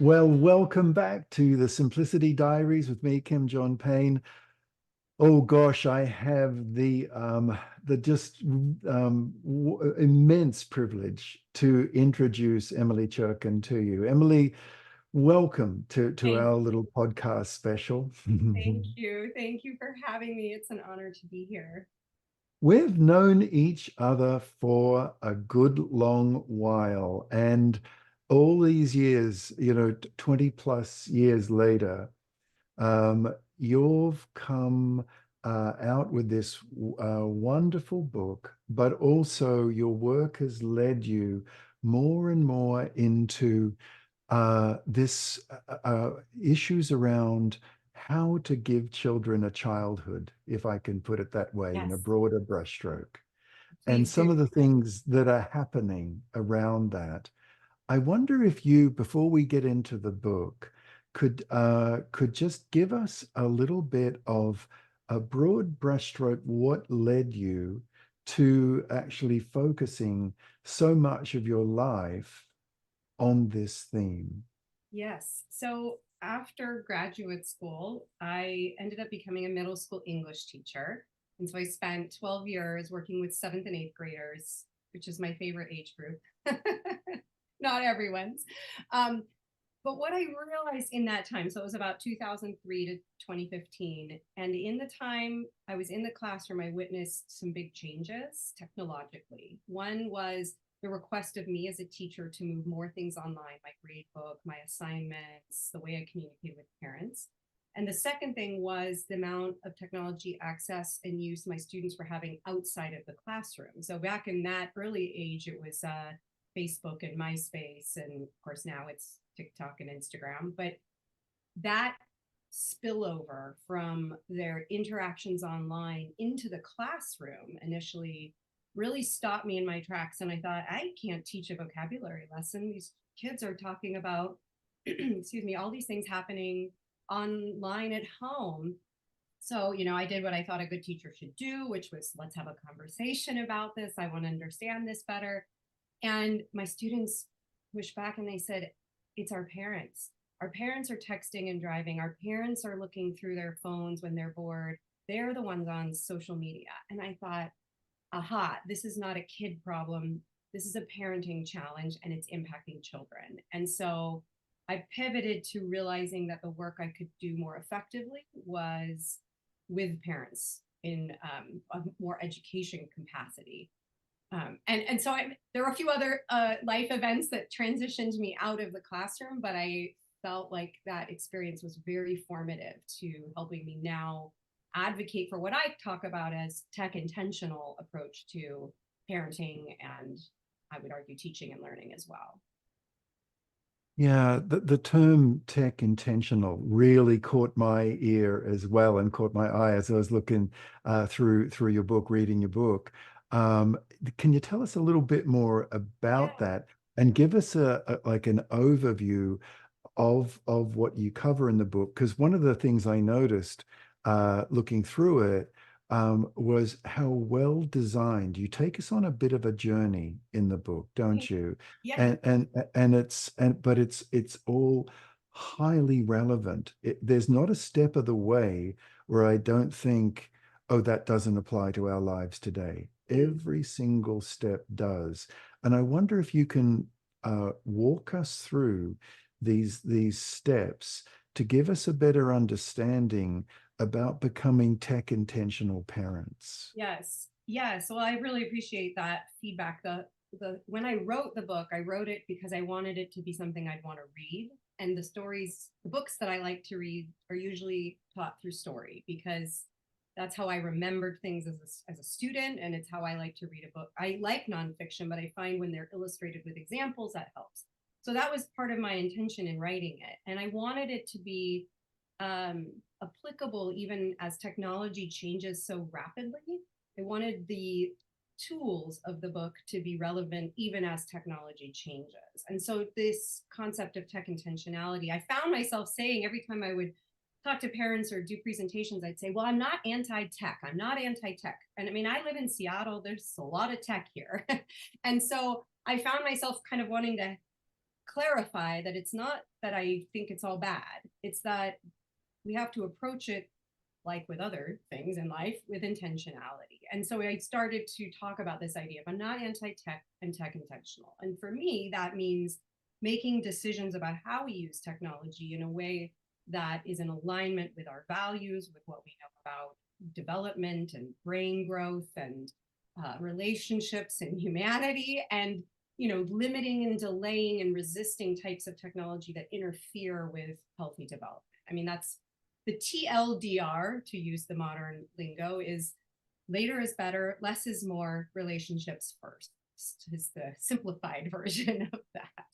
Well, welcome back to the Simplicity Diaries with me, Kim John Payne. Oh gosh, I have the just immense privilege to introduce Emily Cherkin to you. Emily, welcome to Thank our little podcast special. thank you. Thank you for having me. It's an honor to be here. We've known each other for a good long while, and all these years, 20 plus years later. You've come out with this wonderful book, but also your work has led you more and more into this issues around how to give children a childhood, if I can put it that way, in a Yes, broader brushstroke. And please some do. of the things that are happening around that. I wonder if you, before we get into the book, could just give us a little bit of a broad brushstroke, what led you to actually focusing so much of your life on this theme? Yes. So after graduate school, I ended up becoming a middle school English teacher. And so I spent 12 years working with seventh and eighth graders, which is my favorite age group. Not everyone's. Um, But what I realized in that time, so it was about 2003 to 2015, and in the time I was in the classroom, I witnessed some big changes technologically. One was the request of me as a teacher to move more things online, my grade book, my assignments, the way I communicate with parents. And the second thing was the amount of technology access and use my students were having outside of the classroom. So back in that early age, it was Facebook and MySpace, and of course now it's TikTok and Instagram. But that spillover from their interactions online into the classroom initially really stopped me in my tracks. And I thought, I can't teach a vocabulary lesson. These kids are talking about, excuse me, all these things happening online at home. So, I did what I thought a good teacher should do, which was let's have a conversation about this. I want to understand this better. And my students pushed back and they said, it's our parents. Our parents are texting and driving. Our parents are looking through their phones when they're bored. They're the ones on social media. And I thought, aha, this is not a kid problem. This is a parenting challenge and it's impacting children. And so I pivoted to realizing that the work I could do more effectively was with parents in a more education capacity. And so there were a few other life events that transitioned me out of the classroom, but I felt like that experience was very formative to helping me now advocate for what I talk about as tech intentional approach to parenting and I would argue teaching and learning as well. Yeah, the term tech intentional really caught my ear as well and caught my eye as I was looking through your book, reading your book. Um, can you tell us a little bit more about Yeah. that and give us like an overview of what you cover in the book? Because one of the things I noticed looking through it was how well designed. You take us on a bit of a journey in the book, don't you? Yeah. But it's all highly relevant. There's not a step of the way where I don't think, oh, that doesn't apply to our lives today. Mm. Every single step does. And I wonder if you can walk us through these steps to give us a better understanding about becoming tech intentional parents. Yes. Yes. Well, I really appreciate that feedback. The when I wrote the book, I wrote it because I wanted it to be something I'd want to read. And the books that I like to read are usually taught through story because that's how I remembered things as a student. And it's how I like to read a book. I like nonfiction, but I find when they're illustrated with examples, that helps. So that was part of my intention in writing it. And I wanted it to be um, applicable even as technology changes so rapidly. I wanted the tools of the book to be relevant even as technology changes. And so, this concept of tech intentionality, I found myself saying every time I would talk to parents or do presentations, I'd say, well, I'm not anti tech. I'm not anti tech. And I mean, I live in Seattle, there's a lot of tech here. And so, I found myself kind of wanting to clarify that it's not that I think it's all bad. It's that we have to approach it like with other things in life with intentionality. And so I started to talk about this idea of I'm not anti-tech and tech intentional. And for me, that means making decisions about how we use technology in a way that is in alignment with our values, with what we know about development and brain growth and relationships and humanity, and limiting and delaying and resisting types of technology that interfere with healthy development. I mean, that's the TLDR, to use the modern lingo, is later is better, less is more, relationships first, is the simplified version of that.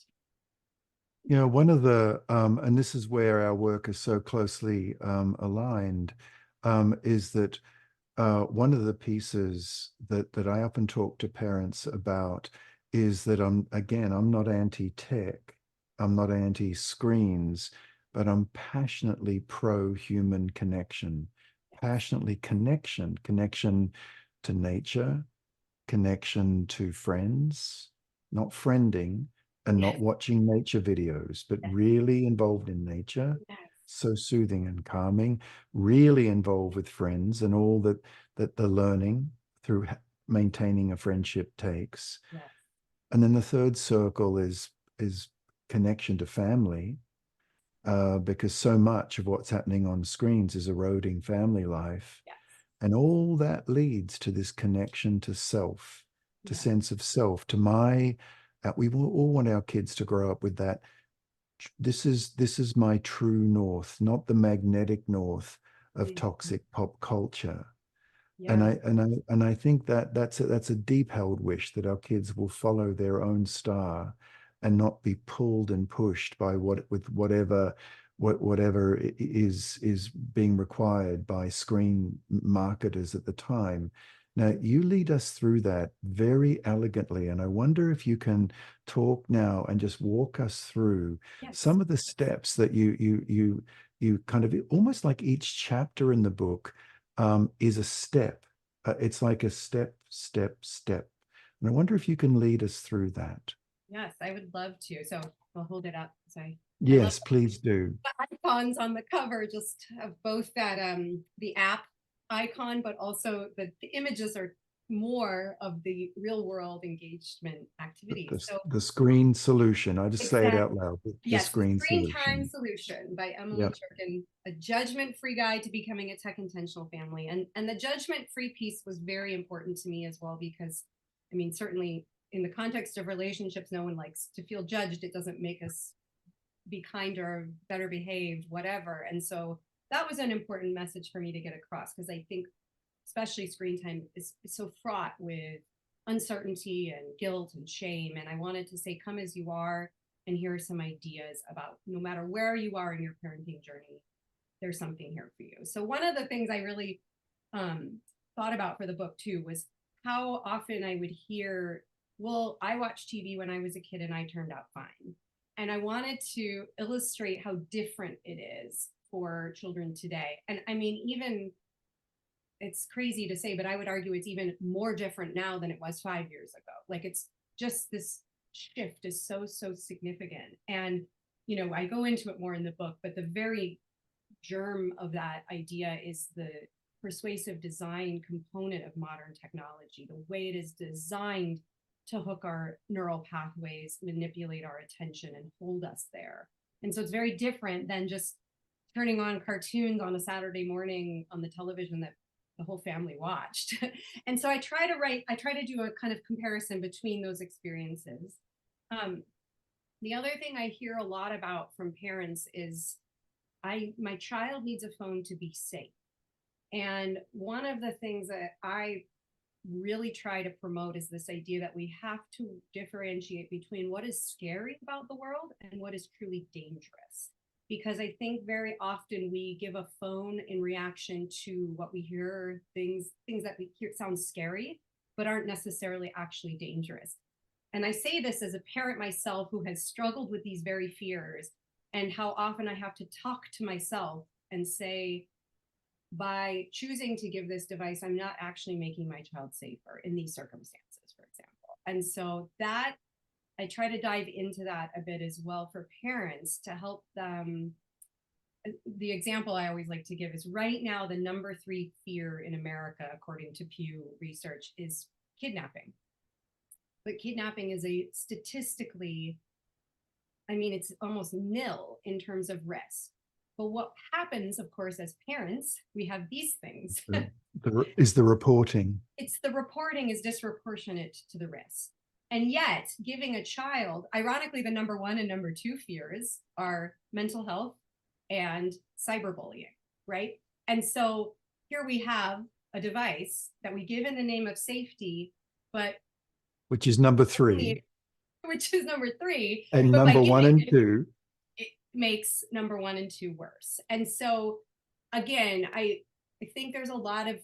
One of the, and this is where our work is so closely aligned, is that one of the pieces that I often talk to parents about is that I'm not anti-tech, I'm not anti-screens, but I'm passionately pro-human connection, passionately connection to nature, connection to friends, not friending and not Yes, watching nature videos, but yes, really involved in nature, yes, so soothing and calming, really involved with friends and all that the learning through maintaining a friendship takes. yes, And then the third circle is connection to family, because so much of what's happening on screens is eroding family life. yes, And all that leads to this connection to self, to yes. sense of self, to we all want our kids to grow up with that. This is my true north, not the magnetic north of Mm, toxic pop culture. And yes, I think that that's a deep held wish that our kids will follow their own star and not be pulled and pushed by whatever is being required by screen marketers at the time. Now, you lead us through that very elegantly, and I wonder if you can talk now and just walk us through yes. some of the steps that you kind of almost like each chapter in the book is a step. It's like a step, step, step. And I wonder if you can lead us through that. Yes, I would love to. So I'll hold it up. Sorry. I love Yes, please do. the icons on the cover, just of both that the app icon, but also the images are more of the real world engagement activities. So The screen solution. I just say it exactly. out loud. The Yes, the screen Screen Time solution. Solution by Emily Yep. Cherkin, a judgment-free guide to becoming a tech intentional family. And the judgment-free piece was very important to me as well, because I mean, certainly in the context of relationships, no one likes to feel judged. It doesn't make us be kinder, better behaved, whatever. And so that was an important message for me to get across, because I think especially screen time is so fraught with uncertainty and guilt and shame. And I wanted to say, come as you are. And here are some ideas about no matter where you are in your parenting journey, there's something here for you. So, one of the things I really thought about for the book too was how often I would hear, well, I watched TV when I was a kid and I turned out fine. And I wanted to illustrate how different it is for children today. And I mean, even it's crazy to say, but I would argue it's even more different now than it was 5 years ago. Like, it's just this shift is so, so significant. And, I go into it more in the book, but the very germ of that idea is the persuasive design component of modern technology, the way it is designed to hook our neural pathways, manipulate our attention, and hold us there. And so it's very different than just turning on cartoons on a Saturday morning on the television that the whole family watched. And so I try to do a kind of comparison between those experiences. Um, the other thing I hear a lot about from parents is my child needs a phone to be safe. And one of the things that I really try to promote is this idea that we have to differentiate between what is scary about the world and what is truly dangerous. Because I think very often we give a phone in reaction to what we hear, things that we hear sound scary, but aren't necessarily actually dangerous. And I say this as a parent myself who has struggled with these very fears, and how often I have to talk to myself and say, by choosing to give this device, I'm not actually making my child safer in these circumstances, for example. And so that I try to dive into that a bit as well for parents to help them. The example I always like to give is right now, the number three fear in America, according to Pew Research, is kidnapping. But kidnapping is a statistically, I mean, it's almost nil in terms of risk. But what happens, of course, as parents, we have these things. Is the reporting. It's the reporting is disproportionate to the risk. And yet, giving a child, ironically, the number one and number two fears are mental health and cyberbullying, right? And so here we have a device that we give in the name of safety, but which is number three, which is number three, and but number one and two, it makes number one and two worse. And so, again, I think there's a lot of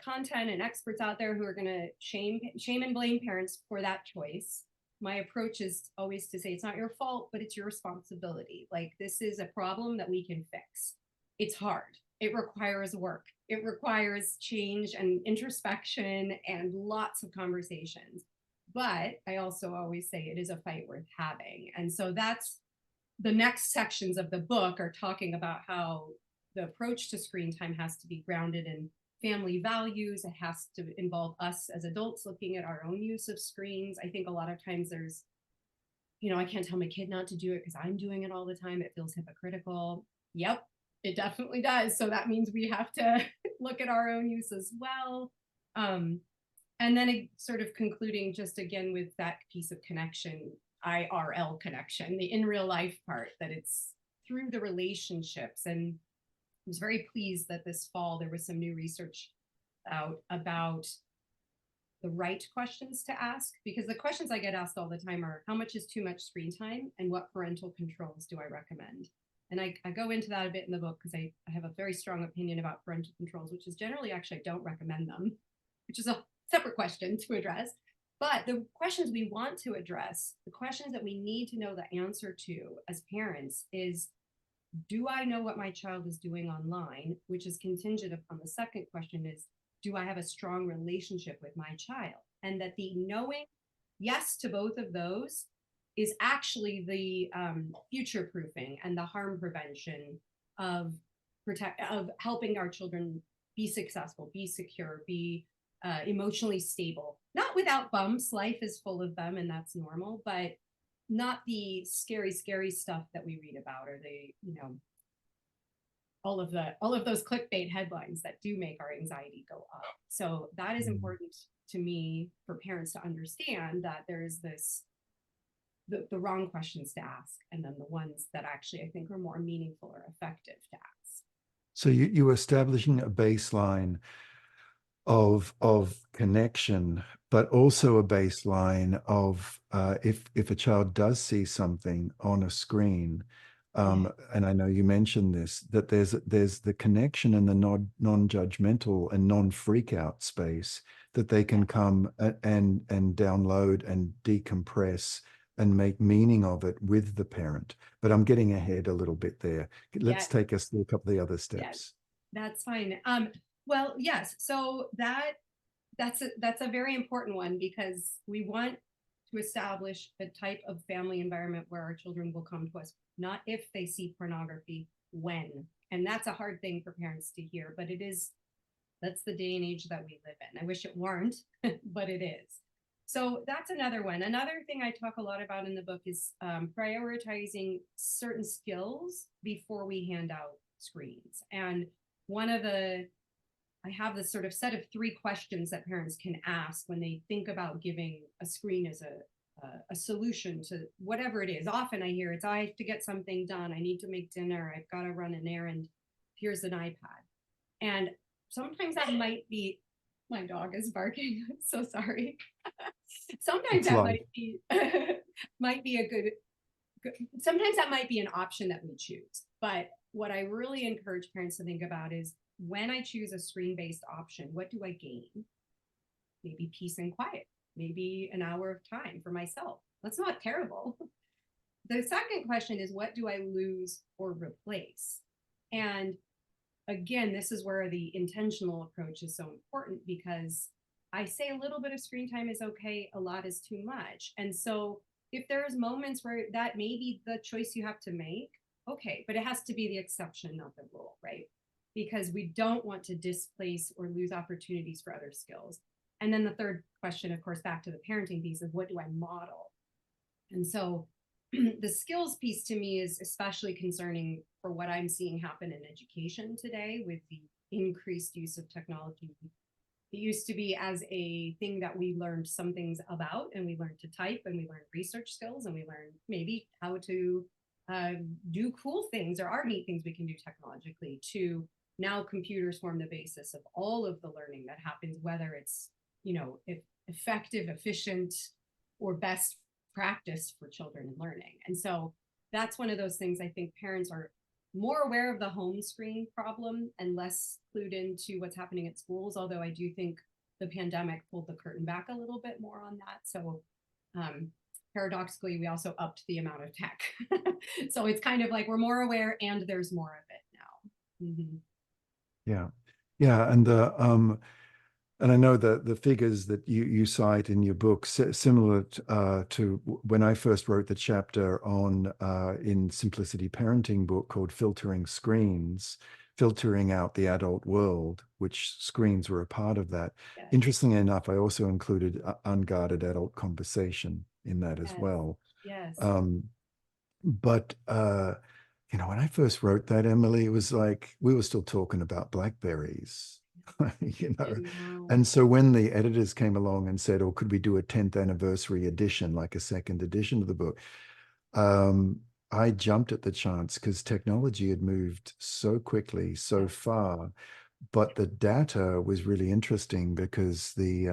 content and experts out there who are going to shame and blame parents for that choice. My approach is always to say it's not your fault, but it's your responsibility. Like, this is a problem that we can fix. It's hard. It requires work. It requires change and introspection and lots of conversations. But I also always say it is a fight worth having. And so that's the next sections of the book are talking about how the approach to screen time has to be grounded in family values. It has to involve us as adults looking at our own use of screens. I think a lot of times there's, I can't tell my kid not to do it because I'm doing it all the time. It feels hypocritical. Yep, it definitely does. So that means we have to look at our own use as well. And then sort of concluding just again with that piece of connection, IRL connection, the in real life part, that it's through the relationships. And I was very pleased that this fall there was some new research out about the right questions to ask, because the questions I get asked all the time are, how much is too much screen time and what parental controls do I recommend? And I go into that a bit in the book because I have a very strong opinion about parental controls, which is generally actually I don't recommend them, which is a separate question to address. But the questions we want to address, the questions that we need to know the answer to as parents is, do I know what my child is doing online? Which is contingent upon the second question is, do I have a strong relationship with my child? And that the knowing yes to both of those is actually the future proofing and the harm prevention of helping our children be successful, be secure, be emotionally stable. Not without bumps. Life is full of them, and that's normal, but not the scary stuff that we read about, or the, all of those clickbait headlines that do make our anxiety go up. So that is important to me for parents to understand, that there is this the wrong questions to ask, and then the ones that actually I think are more meaningful or effective to ask. So you establishing a baseline of connection, but also a baseline of if a child does see something on a screen, and I know you mentioned this, that there's the connection and the non-judgmental and non-freak out space that they can come and download and decompress and make meaning of it with the parent. But I'm getting ahead a little bit there. Let's take us through a couple of the other steps. That's fine. Well, yes. So that's a very important one, because we want to establish a type of family environment where our children will come to us, not if they see pornography, when. And that's a hard thing for parents to hear, but that's the day and age that we live in. I wish it weren't, but it is. So that's another one. Another thing I talk a lot about in the book is prioritizing certain skills before we hand out screens. And I have this sort of set of 3 questions that parents can ask when they think about giving a screen as a solution to whatever it is. Often I hear it's, I have to get something done. I need to make dinner. I've got to run an errand. Here's an iPad. And sometimes that might be, my dog is barking. I'm so sorry. Sometimes that might be a good, sometimes that might be an option that we choose. But what I really encourage parents to think about is, when I choose a screen-based option, what do I gain? Maybe peace and quiet, maybe an hour of time for myself. That's not terrible. The second question is, what do I lose or replace? And again, this is where the intentional approach is so important, because I say a little bit of screen time is okay, a lot is too much. And so if there's moments where that may be the choice you have to make, okay, but it has to be the exception, not the rule, right? Because we don't want to displace or lose opportunities for other skills. And then the third question, of course, back to the parenting piece, is what do I model? And so the skills piece to me is especially concerning for what I'm seeing happen in education today with the increased use of technology. It used to be as a thing that we learned some things about, and we learned to type, and we learned research skills, and we learned maybe how to uh, do cool things or art neat things we can do technologically, to now computers form the basis of all of the learning that happens, whether it's, effective, efficient, or best practice for children in learning. And so that's one of those things I think parents are more aware of the home screen problem and less clued into what's happening at schools. Although I do think the pandemic pulled the curtain back a little bit more on that. So um, paradoxically, we also upped the amount of tech. So it's kind of like we're more aware and there's more of it now. Mm-hmm. Yeah. Yeah. And I know that the figures that you cite in your book, similar to when I first wrote the chapter on in Simplicity Parenting book called Filtering Screens, filtering out the adult world, which screens were a part of that. Yes. Interestingly enough, I also included unguarded adult conversation in that as Yes. well. Yes. Um, but when I first wrote that, Emily, it was like we were still talking about Blackberries, I know. And so when the editors came along and said, "Oh, could we do a 10th anniversary edition, like a second edition of the book?" Um, I jumped at the chance because technology had moved so quickly, so Yes. far. But the data was really interesting because the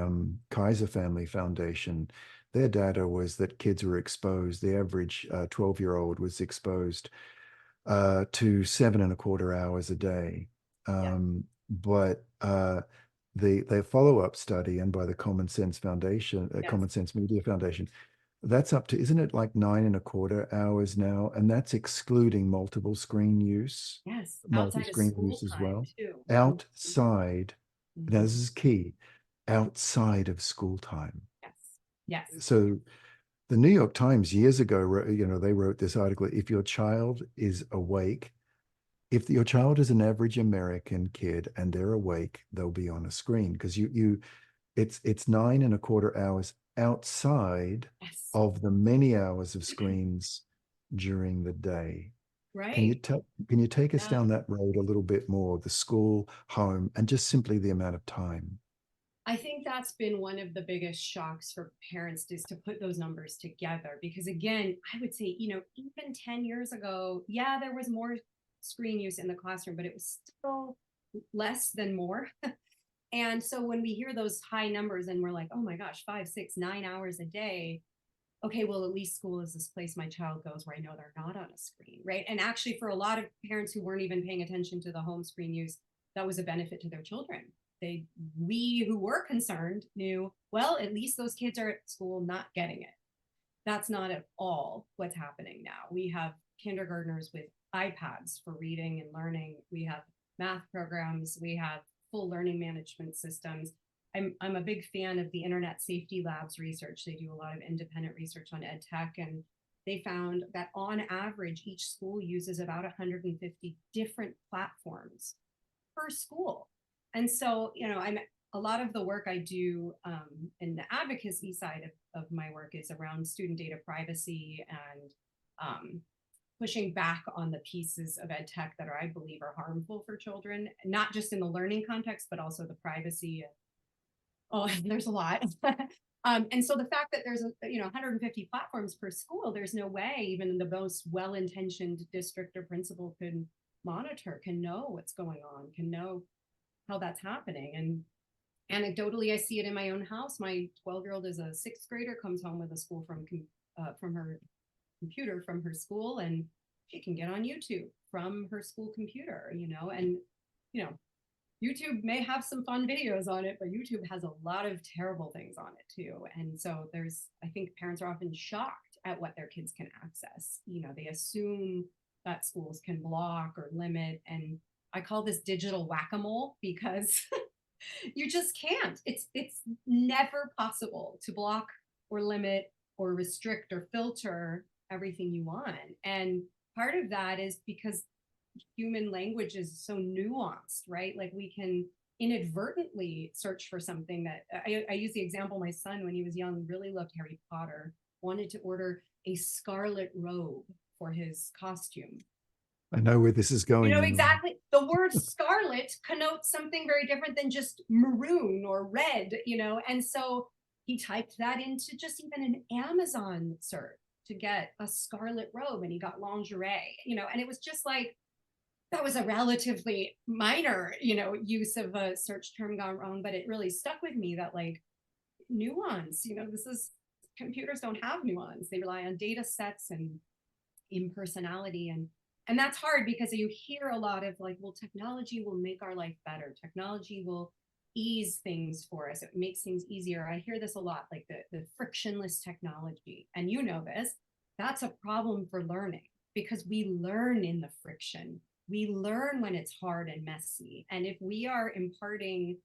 Kaiser Family Foundation, their data was that kids were exposed, the average 12-year-old was exposed to 7.25 hours a day. Yeah. But the follow-up study, and by the Common Sense Foundation, Yes. Common Sense Media Foundation, that's up to, isn't it like 9.25 hours now? And that's excluding multiple screen use, Yes. Outside of multi-screen school use as time well. too. Outside, now Mm-hmm. this is key, outside of school time. Yes. Yes. So the New York Times years ago, they wrote this article, if your child is awake, if your child is an average American kid and they're awake, they'll be on a screen because it's 9.25 hours outside Yes. of the many hours of screens during the day. Can you Right. tell, can you take us Yeah. down that road a little bit more, the school, home, and just simply the amount of time? I think that's been one of the biggest shocks for parents is to put those numbers together. Because again, I would say, even 10 years ago, yeah, there was more screen use in the classroom, but it was still less than more. And so when we hear those high numbers and we're like, oh my gosh, 5, 6, 9 hours a day, okay, well, at least school is this place my child goes where I know they're not on a screen, right? And actually, for a lot of parents who weren't even paying attention to the home screen use, that was a benefit to their children. We who were concerned knew, well, at least those kids are at school not getting it. That's not at all what's happening now. We have kindergartners with iPads for reading and learning. We have math programs. We have full learning management systems. I'm a big fan of the Internet Safety Labs research. They do a lot of independent research on ed tech, and they found that on average, each school uses about 150 different platforms per school. And so, I'm a lot of the work I do in the advocacy side of my work is around student data privacy and pushing back on the pieces of ed tech that I believe are harmful for children, not just in the learning context, but also the privacy. Oh, there's a lot. And so the fact that there's 150 platforms per school, there's no way even the most well-intentioned district or principal can monitor, can know what's going on, can know how that's happening. And anecdotally, I see it in my own house. My 12-year-old is a sixth grader, comes home with a school from her computer from her school, and she can get on YouTube from her school computer, and you know, YouTube may have some fun videos on it, but YouTube has a lot of terrible things on it too. And so I think parents are often shocked at what their kids can access. They assume that schools can block or limit. And I call this digital whack-a-mole because you just can't. It's never possible to block or limit or restrict or filter everything you want. And part of that is because human language is so nuanced, right? Like we can inadvertently search for something that I use the example, my son, when he was young, really loved Harry Potter, wanted to order a scarlet robe for his costume. I know where this is You going, know, Emily. exactly. The word scarlet connotes something very different than just maroon or red, you know? And so he typed that into just even an Amazon search to get a scarlet robe, and he got lingerie, you know, and it was just like, that was a relatively minor, you know, use of a search term gone wrong, but it really stuck with me that like nuance, you know, this is, computers don't have nuance. They rely on data sets and impersonality, and that's hard because you hear a lot of like, well, technology will make our life better, technology will ease things for us, it makes things easier. I hear this a lot, like the frictionless technology, and you know this, that's a problem for learning because we learn in the friction, we learn when it's hard and messy. And if we are imparting,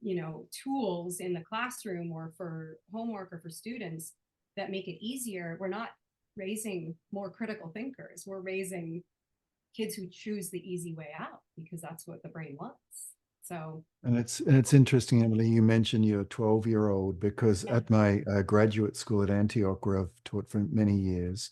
you know, tools in the classroom or for homework or for students that make it easier, we're not raising more critical thinkers. We're raising kids who choose the easy way out because that's what the brain wants. So, And it's interesting, Emily, you mentioned your 12-year-old because yeah, at my graduate school at Antioch, where I've taught for many years,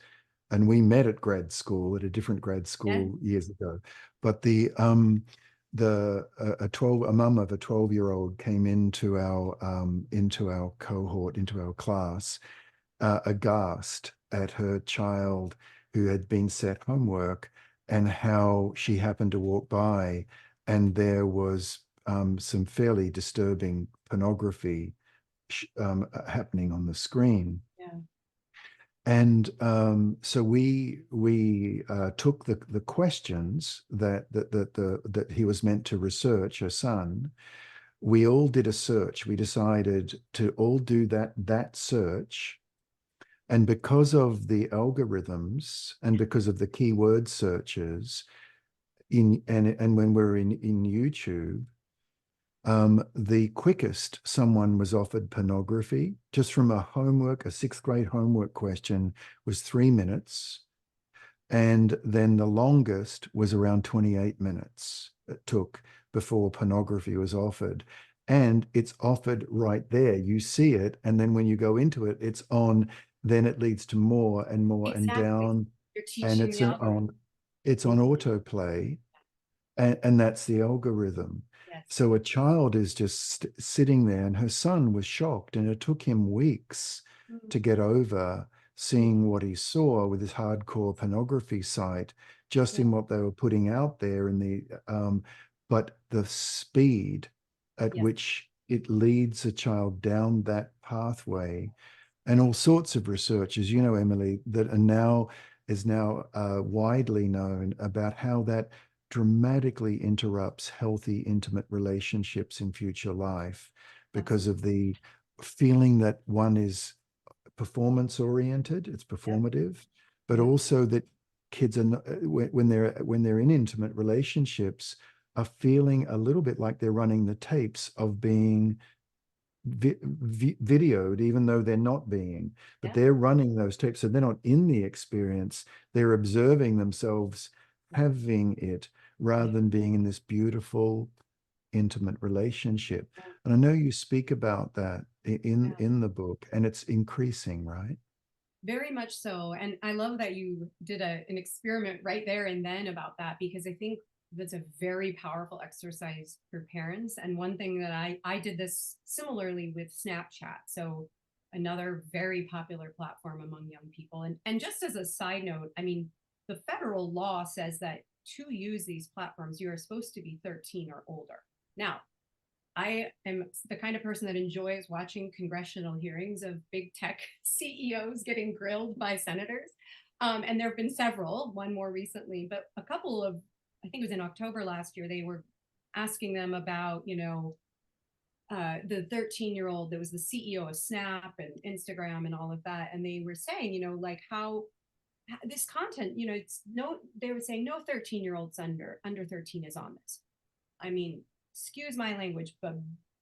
and we met at grad school at a different grad yeah, school years ago. But the a 12 a mum of a 12-year-old came into our cohort, into our class, aghast at her child who had been set homework and how she happened to walk by and there was some fairly disturbing pornography happening on the screen. yeah, And so we took the questions that he was meant to research, her son. We all did a search. We decided to all do that search, and because of the algorithms and because of the keyword searches and when we're in YouTube, the quickest someone was offered pornography just from a sixth grade homework question was 3 minutes. And then the longest was around 28 minutes it took before pornography was offered. And it's offered right there. You see it. And then when you go into it, it's on, then it leads to more and more and exactly. down. You're And teaching the algorithm. it's on autoplay, and that's the algorithm. Yes. So a child is just sitting there, and her son was shocked, and it took him weeks Mm-hmm. to get over seeing what he saw with his hardcore pornography site, just Yeah. in what they were putting out there in but the speed at Yes. which it leads a child down that pathway, and all sorts of research, as you know, Emily, that are now is now widely known about how that dramatically interrupts healthy, intimate relationships in future life because Absolutely. of the feeling that one is performance oriented, it's Yep. performative, but Yep. also that kids are when they're in intimate relationships are feeling a little bit like they're running the tapes of being videoed, even though they're not being, but Yeah. they're running those tapes. So they're not in the experience, they're observing themselves having it rather Yeah. than being in this beautiful, intimate relationship. Yeah. And I know you speak about that Yeah. in the book, and it's increasing, right? Very much so. And I love that you did an experiment right there and then about that, because I think that's a very powerful exercise for parents. And one thing that I did this similarly with Snapchat. So another very popular platform among young people. And just as a side note, I mean, the federal law says that to use these platforms, you are supposed to be 13 or older. Now, I am the kind of person that enjoys watching congressional hearings of big tech CEOs getting grilled by senators. And there have been several, one more recently, but a couple of, I think it was in October last year, they were asking them about, you know, the 13-year-old that was the CEO of Snap and Instagram and all of that. And they were saying, you know, like how this content, you know, it's no, they were saying no 13-year-olds under 13 is on this. I mean, excuse my language, but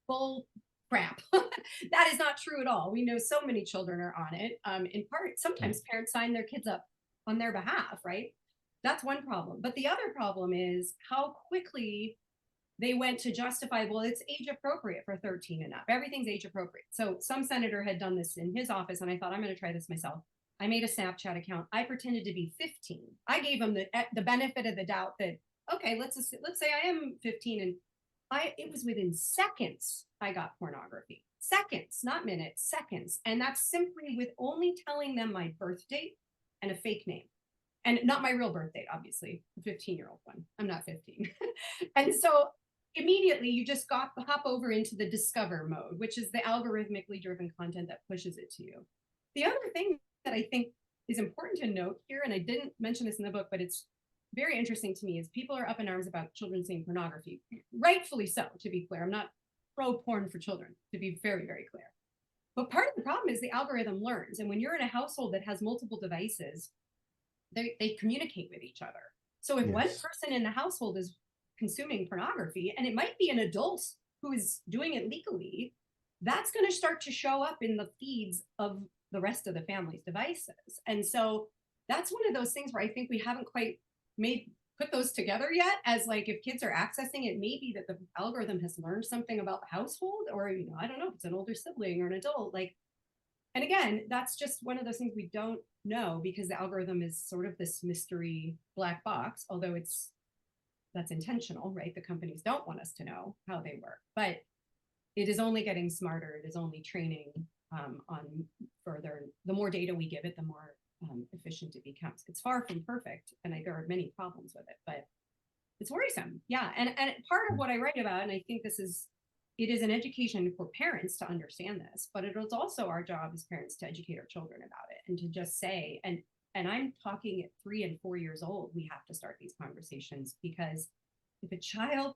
bull crap. That is not true at all. We know so many children are on it. In part, sometimes parents sign their kids up on their behalf, right? That's one problem. But the other problem is how quickly they went to justify, well, it's age appropriate for 13 and up. Everything's age appropriate. So some senator had done this in his office, and I thought, I'm going to try this myself. I made a Snapchat account. I pretended to be 15. I gave him the benefit of the doubt that, okay, let's say I am 15, and it was within seconds I got pornography. Seconds, not minutes, seconds. And that's simply with only telling them my birth date and a fake name. And not my real birth date, obviously, a 15-year-old one. I'm not 15. And so immediately you just hop over into the discover mode, which is the algorithmically driven content that pushes it to you. The other thing that I think is important to note here, and I didn't mention this in the book, but it's very interesting to me, is people are up in arms about children seeing pornography. Rightfully so, to be clear. I'm not pro porn for children, to be very, very clear. But part of the problem is the algorithm learns. And when you're in a household that has multiple devices, they communicate with each other. So if one person in the household is consuming pornography, and it might be an adult who is doing it legally, that's going to start to show up in the feeds of the rest of the family's devices. And so that's one of those things where I think we haven't quite put those together yet, as like, if kids are accessing it, maybe that the algorithm has learned something about the household, or, I don't know, if it's an older sibling or an adult, like. And again, that's just one of those things we don't know, because the algorithm is sort of this mystery black box, although that's intentional, right? The companies don't want us to know how they work, but it is only getting smarter. It is only training on further. The more data we give it, the more efficient it becomes. It's far from perfect, and there are many problems with it, but it's worrisome. Yeah, and part of what I write about, and I think it is an education for parents to understand this, but it is also our job as parents to educate our children about it, and to just say, and I'm talking at 3 and 4 years old, we have to start these conversations, because if a child,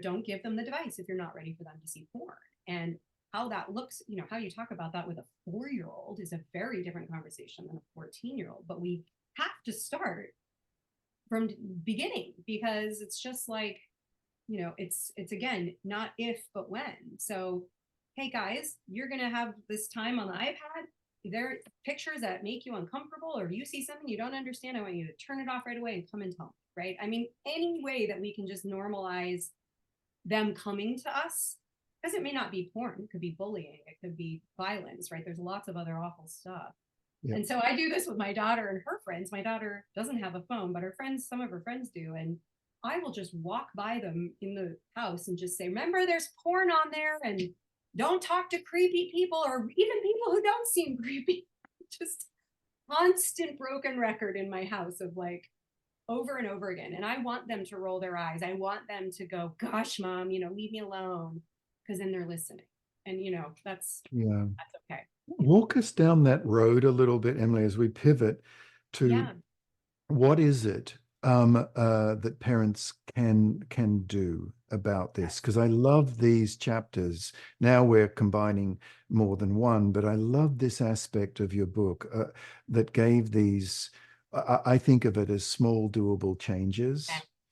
don't give them the device if you're not ready for them to see porn. And how that looks, how you talk about that with a 4-year-old is a very different conversation than a 14-year-old. But we have to start from beginning, because it's just like, it's again, not if, but when. So, hey guys, you're going to have this time on the iPad. There are pictures that make you uncomfortable, or you see something you don't understand, I want you to turn it off right away and come and tell me, right? I mean, any way that we can just normalize them coming to us, because it may not be porn, it could be bullying, it could be violence, right? There's lots of other awful stuff. Yep. And so I do this with my daughter and her friends. My daughter doesn't have a phone, but some of her friends do. And I will just walk by them in the house and just say, remember, there's porn on there, and don't talk to creepy people, or even people who don't seem creepy. Just constant broken record in my house of like over and over again. And I want them to roll their eyes. I want them to go, gosh, mom, leave me alone, because then they're listening. And, that's okay. Walk us down that road a little bit, Emily, as we pivot to what is it that parents can do about this? Because I love these chapters. Now we're combining more than one, but I love this aspect of your book that gave these. I think of it as small, doable changes.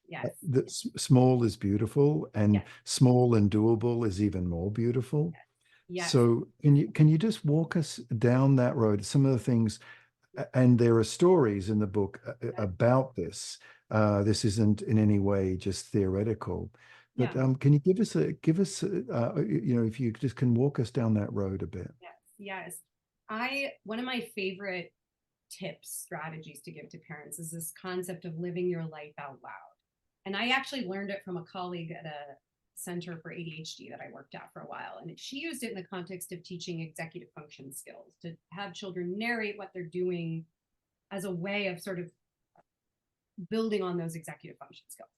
Yes. That small is beautiful, and small and doable is even more beautiful. Yes. So can you just walk us down that road? Some of the things, and there are stories in the book about this. This isn't in any way just theoretical, but can you give us if you just can walk us down that road a bit? Yes. One of my favorite tips, strategies to give to parents is this concept of living your life out loud. And I actually learned it from a colleague at a center for ADHD that I worked at for a while. And she used it in the context of teaching executive function skills, to have children narrate what they're doing as a way of sort of building on those executive function skills.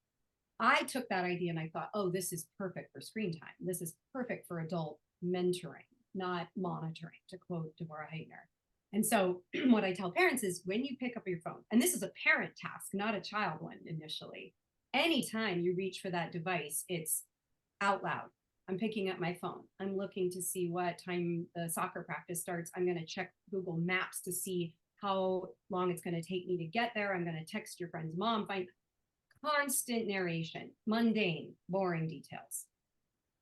I took that idea and I thought, oh, this is perfect for screen time. This is perfect for adult mentoring, not monitoring, to quote Deborah Heitner. And so what I tell parents is, when you pick up your phone, and this is a parent task, not a child one initially, anytime you reach for that device, it's out loud. I'm picking up my phone. I'm looking to see what time the soccer practice starts. I'm going to check Google Maps to see how long it's going to take me to get there. I'm going to text your friend's mom. Find constant narration, mundane, boring details.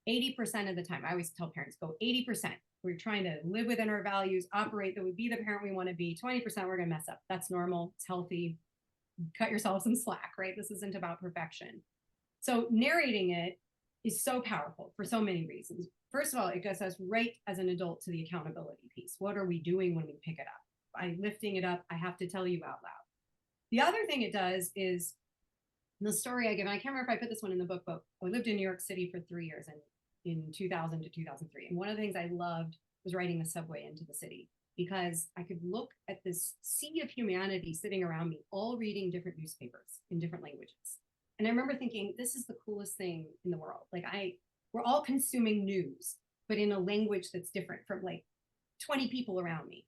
80% of the time, I always tell parents, go 80%. We're trying to live within our values, operate that would be the parent we want to be. 20% we're going to mess up. That's normal. It's healthy. Cut yourself some slack, right? This isn't about perfection. So narrating it is so powerful for so many reasons. First of all, it gets us right as an adult to the accountability piece. What are we doing when we pick it up? By lifting it up, I have to tell you out loud. The other thing it does is the story I give, and I can't remember if I put this one in the book, but I lived in New York City for 3 years and in 2000 to 2003. And one of the things I loved was riding the subway into the city because I could look at this sea of humanity sitting around me, all reading different newspapers in different languages. And I remember thinking, this is the coolest thing in the world. Like we're all consuming news, but in a language that's different from like 20 people around me.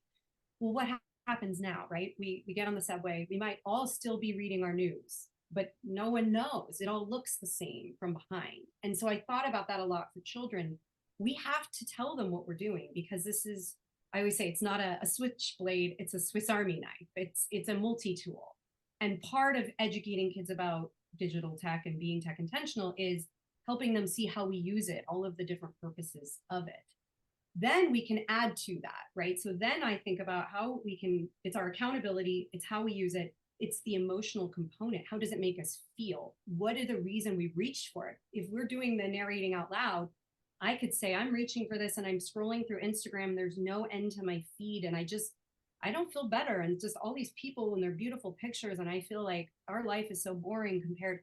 Well, what happens now, right? We get on the subway. We might all still be reading our news, but no one knows. It all looks the same from behind. And so I thought about that a lot for children. We have to tell them what we're doing because this is, I always say, it's not a switchblade, it's a Swiss Army knife. It's a multi-tool. And part of educating kids about digital tech and being tech intentional is helping them see how we use it, all of the different purposes of it. Then we can add to that, right? So then I think about how we can, it's our accountability, it's how we use it, it's the emotional component. How does it make us feel? What is the reason we reached for it? If we're doing the narrating out loud, I could say, I'm reaching for this and I'm scrolling through Instagram. There's no end to my feed. And I don't feel better. And just all these people and their beautiful pictures. And I feel like our life is so boring compared.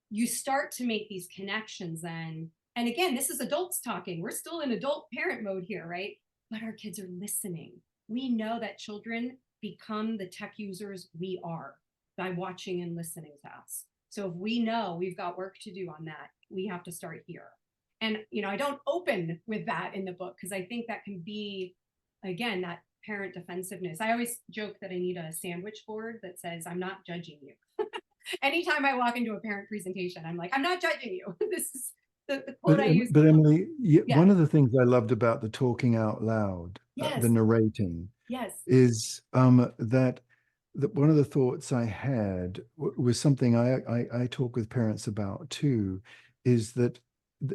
You start to make these connections then. And again, this is adults talking. We're still in adult parent mode here, right? But our kids are listening. We know that children become the tech users we are by watching and listening to us. So if we know we've got work to do on that, we have to start here. And, I don't open with that in the book because I think that can be, again, that parent defensiveness. I always joke that I need a sandwich board that says, I'm not judging you. Anytime I walk into a parent presentation, I'm like, I'm not judging you. This is the quote I use. But Emily, Yeah. one of the things I loved about the talking out loud, the Yes. narrating, Yes. is that one of the thoughts I had was something I talk with parents about too, is that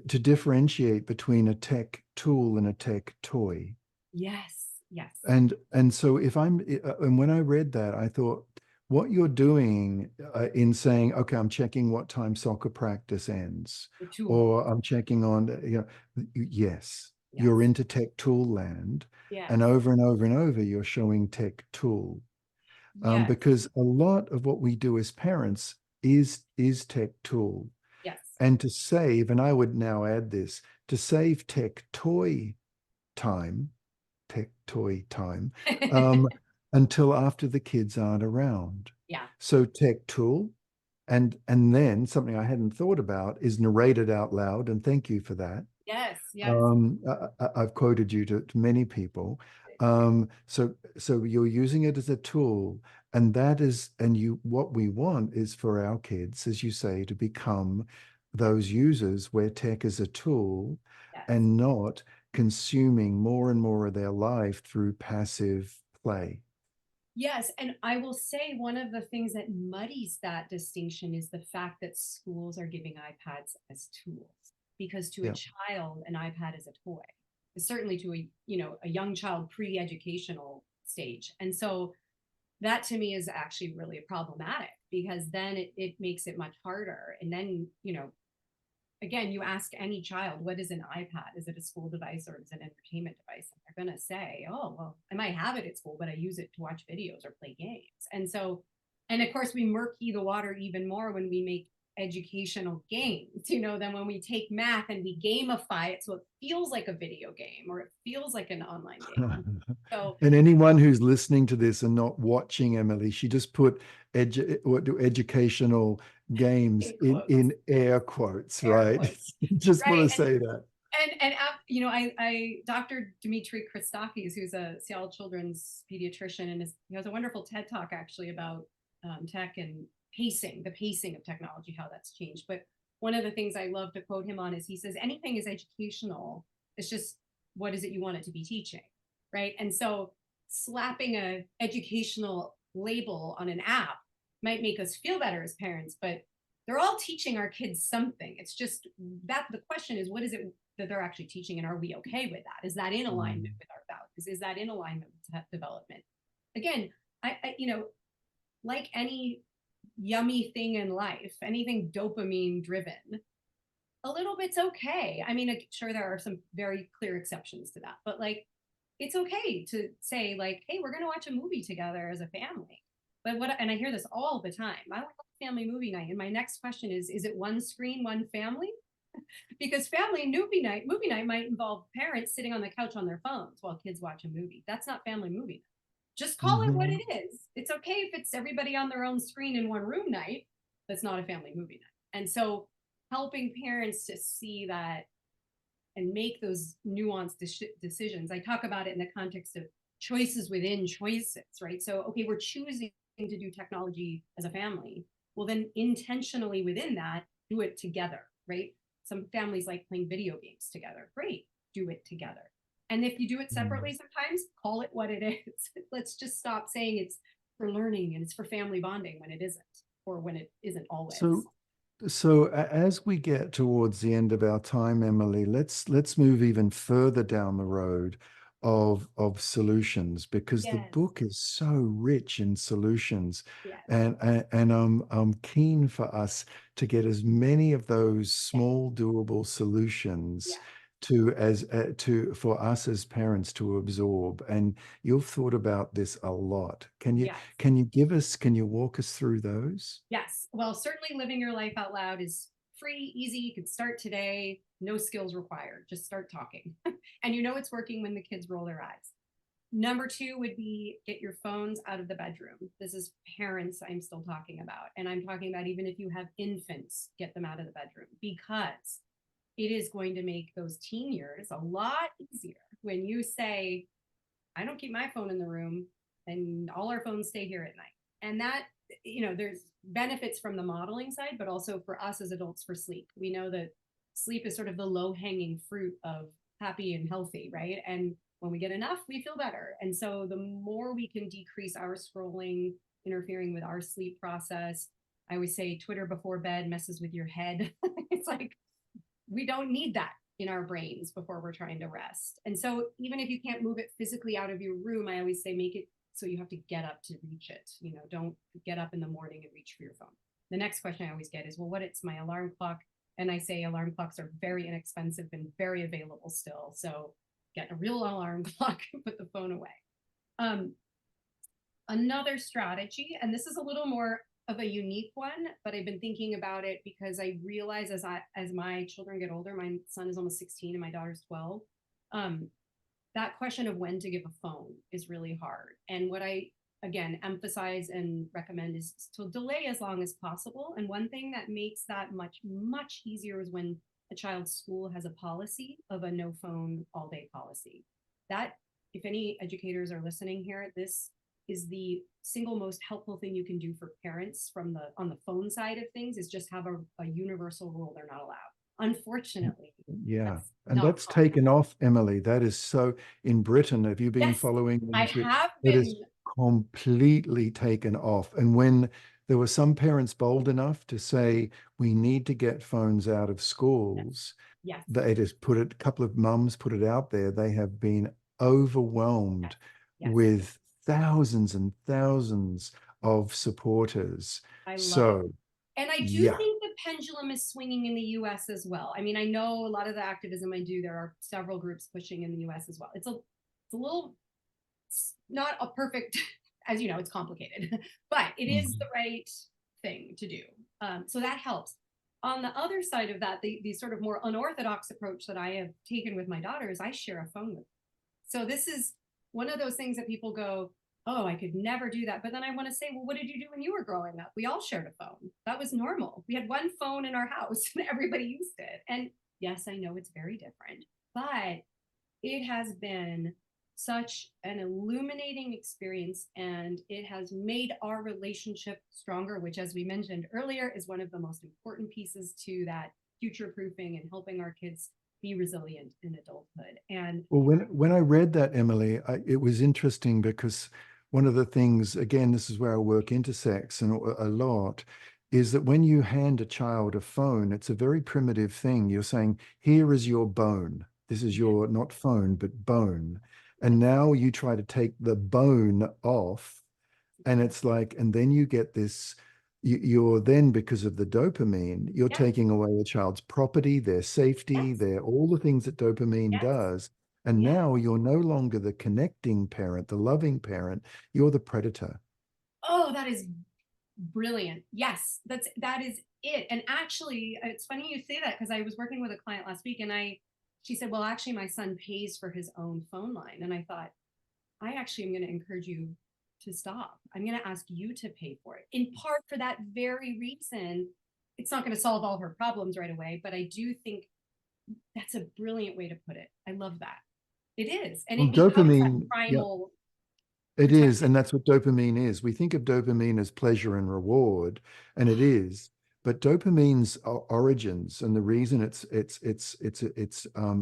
to differentiate between a tech tool and a tech toy. Yes. Yes. And so and when I read that, I thought, what you're doing in saying, okay, I'm checking what time soccer practice ends, The tool. or I'm checking on, yes, Yes. you're into tech tool land, Yes. and over and over and over, you're showing tech tool, Yes. because a lot of what we do as parents is tech tool, Yes. and to save, and I would now add this, to save tech toy time, until after the kids aren't around. Yeah. So tech tool, and then something I hadn't thought about is narrated out loud, and thank you for that. Yes. Yes. I've quoted you to many people. So you're using it as a tool, and what we want is for our kids, as you say, to become those users where tech is a tool Yes. and not consuming more and more of their life through passive play. Yes, and I will say one of the things that muddies that distinction is the fact that schools are giving iPads as tools. Because to a Yeah. child, an iPad is a toy. Certainly to a young child pre-educational stage. And so that to me is actually really problematic because then it makes it much harder. And then, again, you ask any child, what is an iPad? Is it a school device or is it an entertainment device? And they're going to say, oh, well, I might have it at school, but I use it to watch videos or play games. And so, and of course, we murky the water even more when we make educational games, than when we take math and we gamify it so it feels like a video game or it feels like an online game. So, and anyone who's listening to this and not watching Emily, she just put educational games in air quotes, right? Quotes. Just want Right. to say that. I Dr. Dimitri Christakis, who's a Seattle children's pediatrician, and he has a wonderful TED talk actually about tech and the pacing of technology, how that's changed. But one of the things I love to quote him on is he says, anything is educational. It's just, what is it you want it to be teaching? Right. And so slapping a educational label on an app might make us feel better as parents, but they're all teaching our kids something. It's just that the question is, what is it that they're actually teaching, and are we okay with that? Is that in alignment Mm. with our values? Is that in alignment with development? Again, like any yummy thing in life, anything dopamine driven, a little bit's okay. I mean, sure, there are some very clear exceptions to that, but like, it's okay to say, like, hey, we're going to watch a movie together as a family. But and I hear this all the time, I want a family movie night. And my next question is it one screen, one family? Because family movie night might involve parents sitting on the couch on their phones while kids watch a movie. That's not family movie night. Just call it what Mhm. it is. It's okay if it's everybody on their own screen in one room night. That's not a family movie night. And so helping parents to see that and make those nuanced decisions. I talk about it in the context of choices within choices, right? So, okay, we're choosing to do technology as a family. Well, then intentionally within that, do it together, right? Some families like playing video games together. Great, do it together. And if you do it Mm. separately sometimes, call it what it is. Let's just stop saying it's for learning and it's for family bonding when it isn't, or when it isn't always. So, as we get towards the end of our time, Emily, let's move even further down the road of solutions, because the Yes, book is so rich in solutions, yes, and I'm keen for us to get as many of those yes, small doable solutions yes, to for us as parents to absorb. And you've thought about this a lot. yes. Can you walk us through those? Yes. Well, certainly living your life out loud is free, easy. You could start today, no skills required. Just start talking. And you know it's working when the kids roll their eyes. Number two would be get your phones out of the bedroom. This is parents I'm still talking about. And I'm talking about even if you have infants, get them out of the bedroom, because it is going to make those teen years a lot easier when you say, I don't keep my phone in the room and all our phones stay here at night. And that, there's benefits from the modeling side, but also for us as adults for sleep. We know that sleep is sort of the low hanging fruit of happy and healthy, right? And when we get enough, we feel better. And so the more we can decrease our scrolling, interfering with our sleep process, I always say Twitter before bed messes with your head. It's like, we don't need that in our brains before we're trying to rest. And so even if you can't move it physically out of your room, I always say make it so you have to get up to reach it. Don't get up in the morning and reach for your phone. The next question I always get is, well, what it's my alarm clock? And I say alarm clocks are very inexpensive and very available still. So get a real alarm clock and put the phone away. Um, Another strategy, and this is a little more of a unique one, but I've been thinking about it because I realize as my children get older, my son is almost 16 and my daughter's 12. Um, that question of when to give a phone is really hard. And what I again emphasize and recommend is to delay as long as possible. And one thing that makes that much easier is when a child's school has a policy of a no phone all day policy. That, if any educators are listening here, this is the single most helpful thing you can do for parents from the on the phone side of things, is just have a universal rule they're not allowed. Unfortunately, Yeah. that's And not that's common. taken off, Emily. That is so, in Britain, have you been Yes, following I these? have That is been. completely taken off. And when there were some parents bold enough to say, we need to get phones out of Yes, schools, yes, they just put it, a couple of mums put it out there. They have been yes, overwhelmed yes. with thousands and thousands of supporters. I love it. So, And I do yeah. think the pendulum is swinging in the US as well. I mean, I know a lot of the activism I do, there are several groups pushing in the US as well. It's a little, it's not a perfect, as you know, it's complicated, but it is the Mhm. right thing to do. So that helps. On the other side of that, the sort of more unorthodox approach that I have taken with my daughter is I share a phone with them. So this is one of those things that people go, oh, I could never do that. But then I want to say, well, what did you do when you were growing up? We all shared a phone. That was normal. We had one phone in our house and everybody used it. And yes, I know it's very different, but it has been such an illuminating experience, and it has made our relationship stronger, which, as we mentioned earlier, is one of the most important pieces to that future proofing and helping our kids be resilient in adulthood. And Well, when I read that, Emily, it was interesting because one of the things, again, this is where our work intersects and a lot, is that when you hand a child a phone, it's a very primitive thing. You're saying, here is your bone. This is Yeah. your not phone, but bone. And now you try to take the bone off, and it's like, and then you get this, you're then, because of the dopamine, you're Yes. taking away a child's property, their safety, Yes. their all the things that dopamine Yes. does. And Yes. now you're no longer the connecting parent, the loving parent, you're the predator. Oh, that is brilliant. Yes, that is it. And actually, it's funny you say that because I was working with a client last week and she said, well, actually, my son pays for his own phone line. And I thought, I actually am going to encourage you to stop. I'm going to ask you to pay for it, in part for that very reason. It's not going to solve all her problems right away, but I do think that's a brilliant way to put it. I love that. It is. And Well, it becomes that dopamine, yeah, primal it is, protective. and that's what dopamine is. We think of dopamine as pleasure and reward, and it is. But dopamine's origins and the reason it's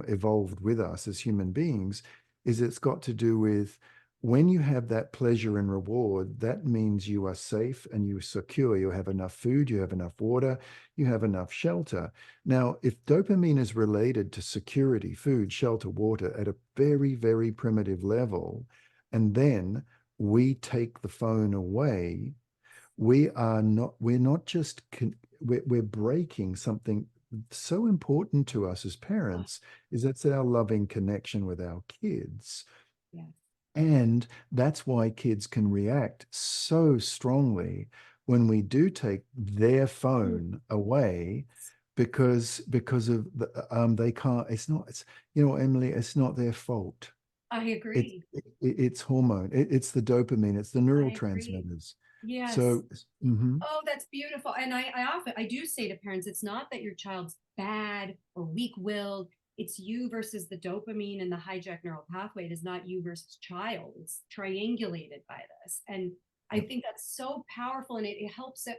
evolved with us as human beings is it's got to do with when you have that pleasure and reward, that means you are safe and you're secure. You have enough food, you have enough water, you have enough shelter. Now, if dopamine is related to security, food, shelter, water at a very, very primitive level, and then we take the phone away, we're not just we're breaking something so important to us as Oh, parents, is that's our loving connection with our kids. yes. And that's why kids can react so strongly when we do take their Mm. phone away, because of they can't, it's Emily, it's not their fault. I It's agree. it's hormone. It's the dopamine. It's the I agree. neurotransmitters. Yes. So, mhm. Oh, that's beautiful. And I do say to parents, it's not that your child's bad or weak-willed. It's you versus the dopamine and the hijacked neural pathway. It is not you versus child. It's triangulated by this. And I Yep. think that's so powerful, and it helps it.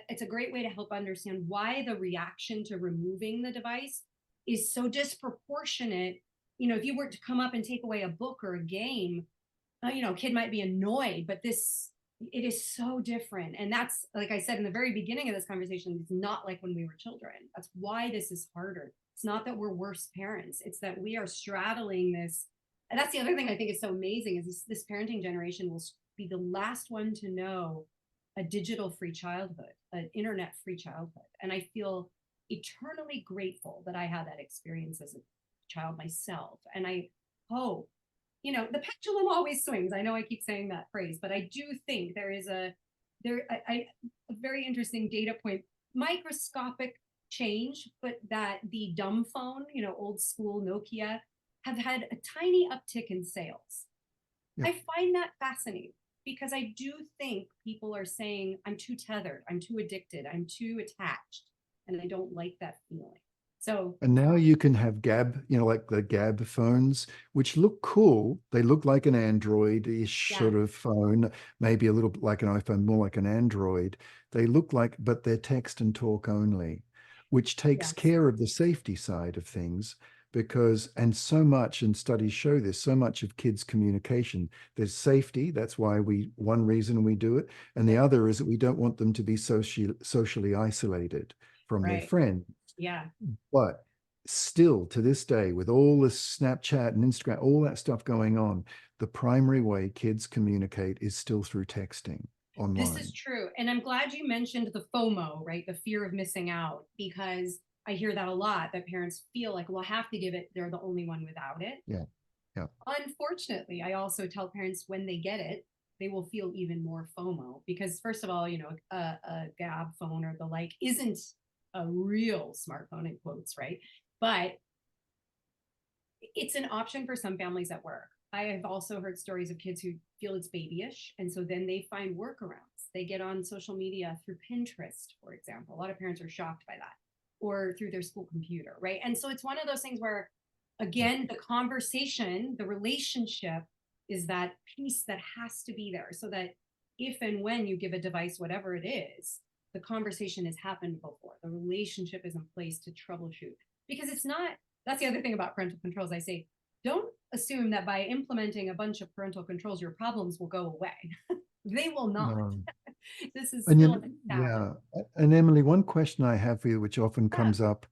It's a great way to help understand why the reaction to removing the device is so disproportionate. If you were to come up and take away a book or a game, kid might be annoyed, but it is so different. And that's, like I said in the very beginning of this conversation, it's not like when we were children. That's why this is harder. It's not that we're worse parents, it's that we are straddling this. And that's the other thing I think is so amazing is this parenting generation will be the last one to know a digital free childhood, an internet free childhood. And I feel eternally grateful that I had that experience as a child myself. And I hope, the pendulum always swings. I know I keep saying that phrase, but I do think there is a very interesting data point, microscopic change, but that the dumb phone, old school Nokia, have had a tiny uptick in sales. Yep. I find that fascinating because I do think people are saying, I'm too tethered, I'm too addicted, I'm too attached, and I don't like that feeling. So, And now you can have Gab, like the Gab phones, which look cool. They look like an Android-ish yeah, sort of phone, maybe a little bit like an iPhone, more like an Android. They look like, but they're text and talk only, which takes yes, care of the safety side of things. Because, and so much, and studies show this, so much of kids' communication, there's safety. That's why one reason we do it. And the yep, other is that we don't want them to be socially isolated from their right, friends. yeah. But still, to this day, with all this Snapchat and Instagram, all that stuff going on, the primary way kids communicate is still through texting This is online. true. And I'm glad you mentioned the FOMO, right? The fear of missing out, because I hear that a lot that parents feel like, well, I have to give it. They're the only one without it. Yeah. Yeah. Unfortunately, I also tell parents when they get it, they will feel even more FOMO because, first of all, a Gab phone or the like isn't a real smartphone in quotes, right? But it's an option for some families at work. I have also heard stories of kids who feel it's babyish. And so then they find workarounds. They get on social media through Pinterest, for example. A lot of parents are shocked by that, or through their school computer, right? And so it's one of those things where, Yeah. again, the conversation, the relationship is that piece that has to be there so that if and when you give a device, whatever it is, the conversation has happened before. The relationship is in place to troubleshoot. Because it's not, that's the other thing about parental controls. I say, don't assume that by implementing a bunch of parental controls, your problems will go away. They will not. No. This is And still a you, challenge. yeah. And Emily, one question I have for you, which often Yeah. comes up,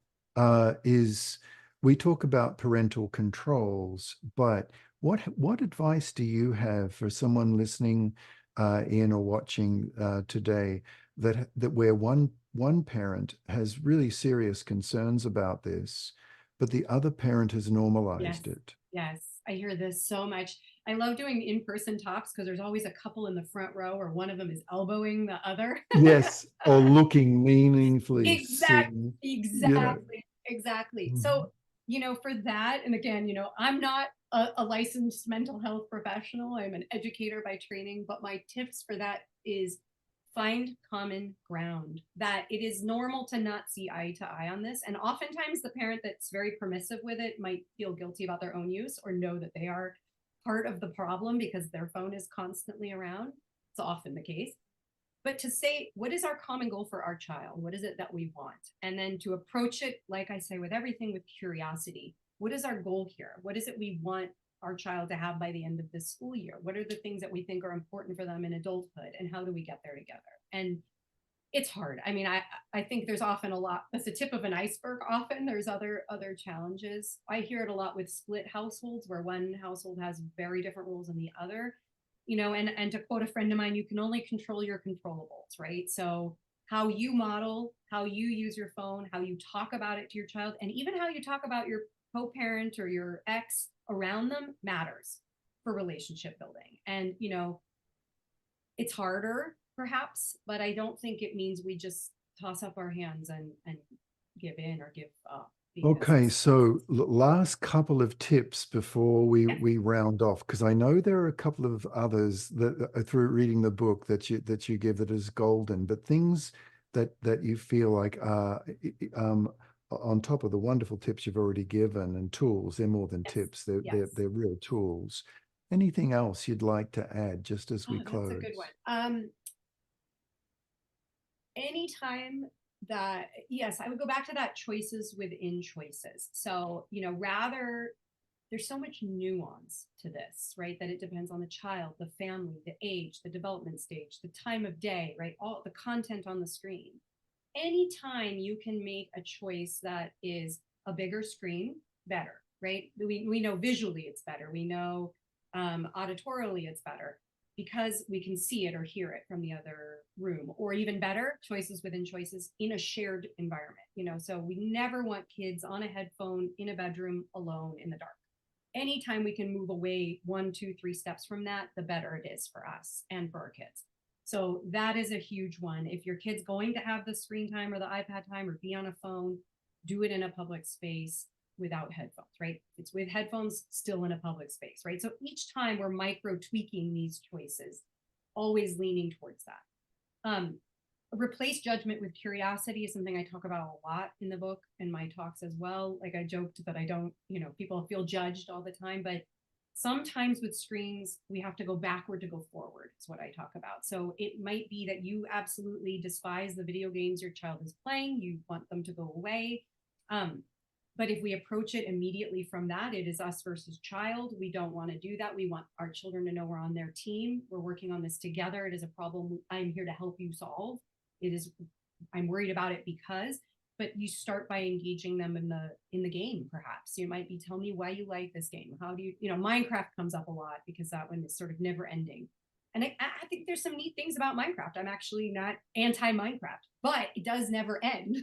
is we talk about parental controls, but what advice do you have for someone listening in or watching today that where one parent has really serious concerns about this, but the other parent has Yes. normalized it? Yes. I hear this so much. I love doing in-person talks because there's always a couple in the front row or one of them is elbowing the other. Yes, or looking meaningfully Exactly, seen, you know. exactly, exactly. Mhm. So, for that, and again, I'm not a licensed mental health professional. I'm an educator by training, but my tips for that is find common ground. That it is normal to not see eye to eye on this. And oftentimes, the parent that's very permissive with it might feel guilty about their own use or know that they are part of the problem because their phone is constantly around. It's often the case, but to say what is our common goal for our child, what is it that we want, and then to approach it, like I say, with everything, with curiosity. What is our goal here? What is it we want our child to have by the end of this school year? What are the things that we think are important for them in adulthood, and how do we get there together? And it's hard. I mean, I think there's often a lot, that's the tip of an iceberg. Often there's other challenges. I hear it a lot with split households where one household has very different rules than the other. And to quote a friend of mine, you can only control your controllables, right? So how you model, how you use your phone, how you talk about it to your child, and even how you talk about your co-parent or your ex around them matters for relationship building. And it's harder perhaps, but I don't think it means we just toss up our hands and give in or give up because Okay, it's so last couple of tips before we yeah. we round off, because I know there are a couple of others that through reading the book that you give that is golden, but things that you feel like are on top of the wonderful tips you've already given and tools, they're more than Yes. tips, they're Yes. they're real tools. Anything else you'd like to add just as we Oh, that's a good one. close? Anytime that, yes, I would go back to that choices within choices. So, rather, there's so much nuance to this, right? That it depends on the child, the family, the age, the development stage, the time of day, right? All the content on the screen. Anytime you can make a choice that is a bigger screen, better, right? We know visually it's better. We know auditorially it's better because we can see it or hear it from the other room, or even better, choices within choices in a shared environment. So we never want kids on a headphone in a bedroom alone in the dark. Anytime we can move away 1, 2, 3 steps from that, the better it is for us and for our kids. So that is a huge one. If your kid's going to have the screen time or the iPad time or be on a phone, do it in a public space without headphones, right? It's with headphones, still in a public space, right? So each time we're micro tweaking these choices, always leaning towards that. Replace judgment with curiosity is something I talk about a lot in the book and my talks as well. Like I joked that I don't, people feel judged all the time, but sometimes with screens, we have to go backward to go forward, is what I talk about. So it might be that you absolutely despise the video games your child is playing, you want them to go away. Um, but if we approach it immediately from that, it is us versus child. We don't want to do that. We want our children to know we're on their team. We're working on this together. It is a problem I'm here to help you solve. It is, I'm worried about it because, but you start by engaging them in the game. Perhaps you might be, tell me why you like this game. How do Minecraft comes up a lot because that one is sort of never ending. And I think there's some neat things about Minecraft. I'm actually not anti Minecraft, but it does never end.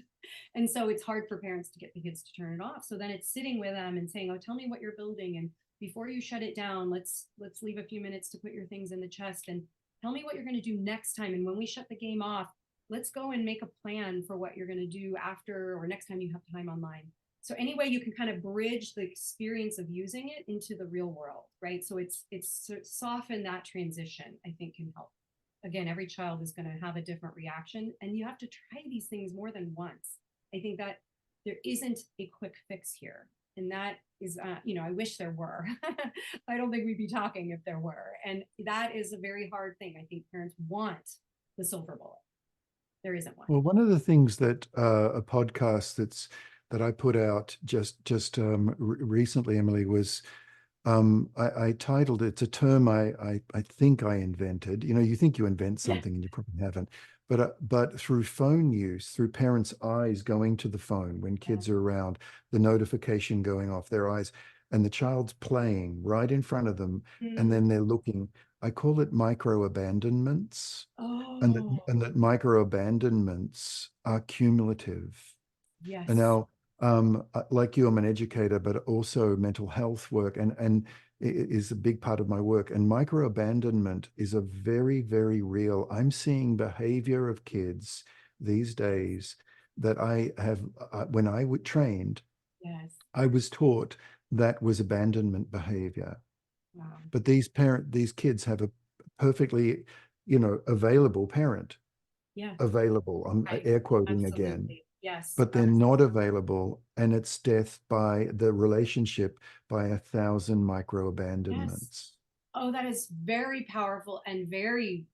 And so it's hard for parents to get the kids to turn it off. So then it's sitting with them and saying, oh, tell me what you're building, and before you shut it down, let's leave a few minutes to put your things in the chest, and tell me what you're going to do next time, and when we shut the game off, let's go and make a plan for what you're going to do after or next time you have time online. So any way you can kind of bridge the experience of using it into the real world, right? So it's soften that transition, I think, can help. Again, every child is going to have a different reaction, and you have to try these things more than once. I think that there isn't a quick fix here, and that is, I wish there were. I don't think we'd be talking if there were, and that is a very hard thing. I think parents want the silver bullet. There isn't one. Well, one of the things that a podcast that I put out just recently, Emily, was I titled it's a term I think I invented. You know, you think you invent Yeah. something and you probably haven't. But through phone use, through parents' eyes going to the phone when kids are around, the notification going off their eyes, and the child's playing right in front of them, and Mm. then they're looking. I call it micro abandonments, Oh, and that micro abandonments are cumulative. And yes. now, like you, I'm an educator, but also mental health work, and is a big part of my work. And micro abandonment is a very, very real. I'm seeing behavior of kids these days that I have. When I trained, Yes. I was taught that was abandonment behavior. Wow. But these kids have a perfectly, available parent, Yeah. available. I'm Right. air quoting again, Absolutely. Yes. but they're not available, and it's death by the relationship by 1,000 micro Yes. abandonments. Oh, that is very powerful and very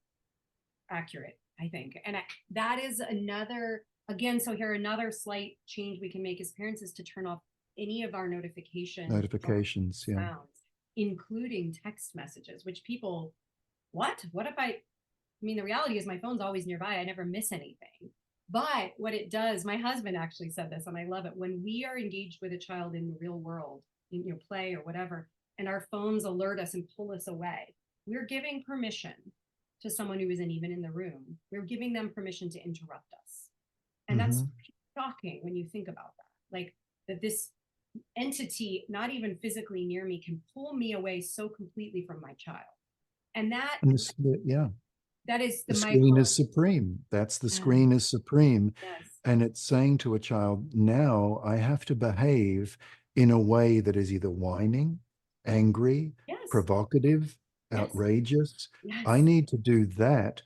accurate, I think. And that is another, again, so here, another slight change we can make as parents is to turn off any of our notifications or Notifications, yeah. sounds, including text messages, which people, what if I mean, the reality is my phone's always nearby. I never miss anything. But what it does, my husband actually said this, and I love it. When we are engaged with a child in the real world, in your play or whatever, and our phones alert us and pull us away, we're giving permission to someone who isn't even in the room. We're giving them permission to interrupt us. And that's Hmm. shocking when you think about that. Like that this entity, not even physically near me, can pull me away so completely from my child. And that And this, yeah, that is the the screen is micro. supreme. That's the Yes, screen is supreme. yes, And it's saying to a child, now I have to behave in a way that is either whining, angry, yes, provocative, yes, outrageous. I yes, need to do that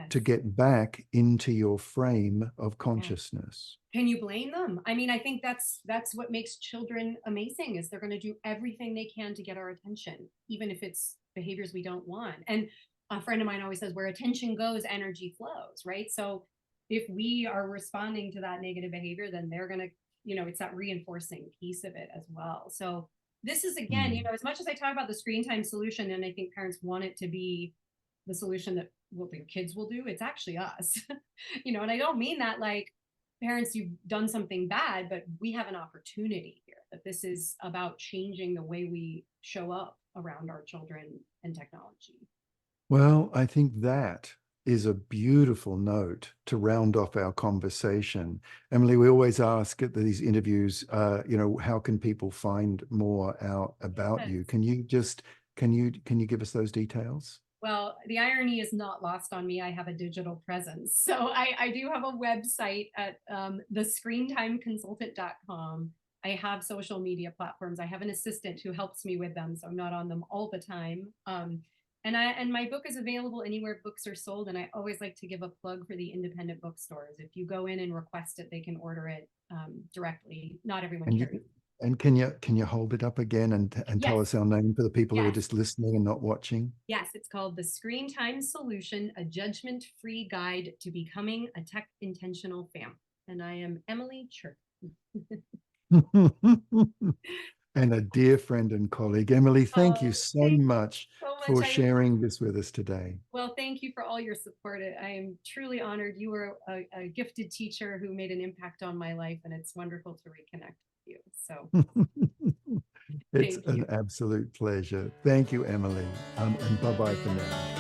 to yes, get back into your frame of yes. consciousness. Can you blame them? I mean, I think that's what makes children amazing is they're going to do everything they can to get our attention, even if it's behaviors we don't want. And a friend of mine always says, where attention goes, energy flows, right? So if we are responding to that negative behavior, then they're going to, it's that reinforcing piece of it as well. So this is again, Mm. as much as I talk about the screen time solution, and I think parents want it to be the solution that what their kids will do, it's actually us. And I don't mean that like parents, you've done something bad, but we have an opportunity here that this is about changing the way we show up around our children and technology. Well, I think that is a beautiful note to round off our conversation. Emily, we always ask at these interviews, how can people find more out about Yes. you? Can you give us those details? Well, the irony is not lost on me. I have a digital presence. So I do have a website at thescreentimeconsultant.com. I have social media platforms. I have an assistant who helps me with them, so I'm not on them all the time. And my book is available anywhere books are sold. And I always like to give a plug for the independent bookstores. If you go in and request it, they can order it directly. Not everyone And carries. you and can you hold it up again and tell Yes, us our name for the people who are yes. just listening and not watching? Yes, it's called The Screen Time Solution, a judgment free guide to becoming a tech intentional family. And I am Emily Cherkin. And a dear friend and colleague. Emily, thank you Oh, so thank much you so much. for sharing this with us today. Well, thank you for all your support. I am truly honored. You were a gifted teacher who made an impact on my life, and it's wonderful to reconnect with you. So It's thank an you. absolute pleasure. Thank you, Emily. And bye bye for now.